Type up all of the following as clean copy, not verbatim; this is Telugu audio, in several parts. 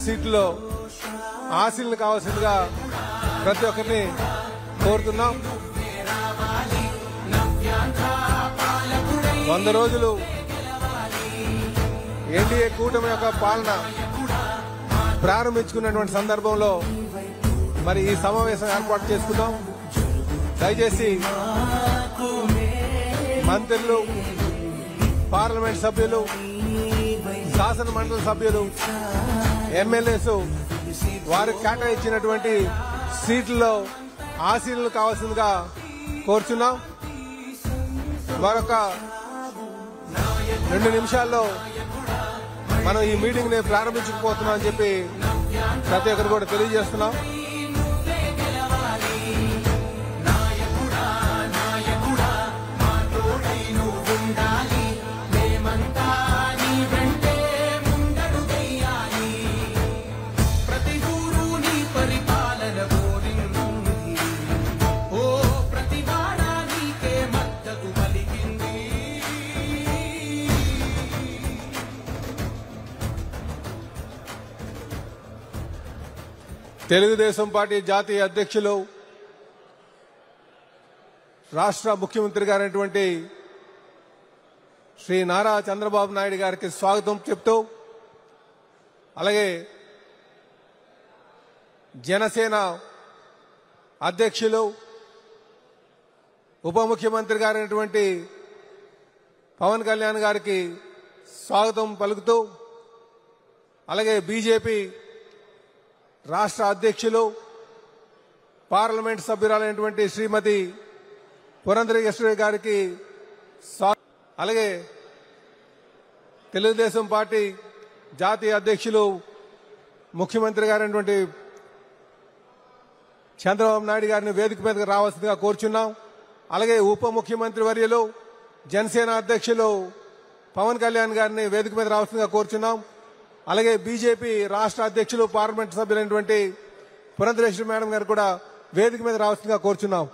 సీట్లలో ఆశీలను కావాల్సిందిగా ప్రతి ఒక్కరిని కోరుతున్నాం. 100 రోజులు ఎన్డీఏ కూటమి యొక్క పాలన ప్రారంభించుకున్నటువంటి సందర్భంలో మరి ఈ సమావేశం ఏర్పాటు చేసుకున్నాం. దయచేసి మంత్రులు, పార్లమెంట్ సభ్యులు, శాసన మండలి సభ్యులు, ఎమ్మెల్యేస్ వారికి కేటాయించినటువంటి సీట్లలో ఆశీనులు కావాల్సిందిగా కోరుచున్నాం. మరొక 2 నిమిషాల్లో మనం ఈ మీటింగ్ ని ప్రారంభించకపోతున్నాం అని చెప్పి ప్రతి ఒక్కరు కూడా తెలియజేస్తున్నాం. తెలుగుదేశం పార్టీ జాతీయ అధ్యక్షులు, రాష్ట్ర ముఖ్యమంత్రి గారైనటువంటి శ్రీ నారా చంద్రబాబు నాయుడు గారికి స్వాగతం చెప్తూ, అలాగే జనసేన అధ్యక్షులు, ఉప ముఖ్యమంత్రి గారైనటువంటి పవన్ కళ్యాణ్ గారికి స్వాగతం పలుకుతూ, అలాగే బీజేపీ రాష్ట్ర అధ్యక్షులు, పార్లమెంట్ సభ్యురాలైనటువంటి శ్రీమతి పురంధరేశ్వరి గారికి, అలాగే తెలుగుదేశం పార్టీ జాతీయ అధ్యక్షులు, ముఖ్యమంత్రి గారైనటువంటి చంద్రబాబు నాయుడు గారిని వేదిక మీదకి రావాల్సిందిగా కోరుచున్నాం. అలాగే ఉప ముఖ్యమంత్రి వర్యులు, జనసేన అధ్యక్షులు పవన్ కళ్యాణ్ గారిని వేదిక మీద రావాల్సిందిగా కోరుచున్నాం. అలాగే బీజేపీ రాష్ట్ర అధ్యక్షులు, పార్లమెంట్ సభ్యులైనటువంటి పురంధరేశ్వరి మేడం గారు కూడా వేదిక మీద రావాల్సిందిగా కోరుచున్నాం.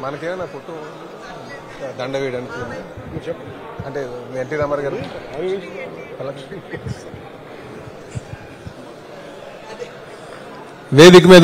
మనకేమైనా ఫోటో దండ వేయడానికి అంటే ఎన్టీ రామారావు గారు వేదిక మీద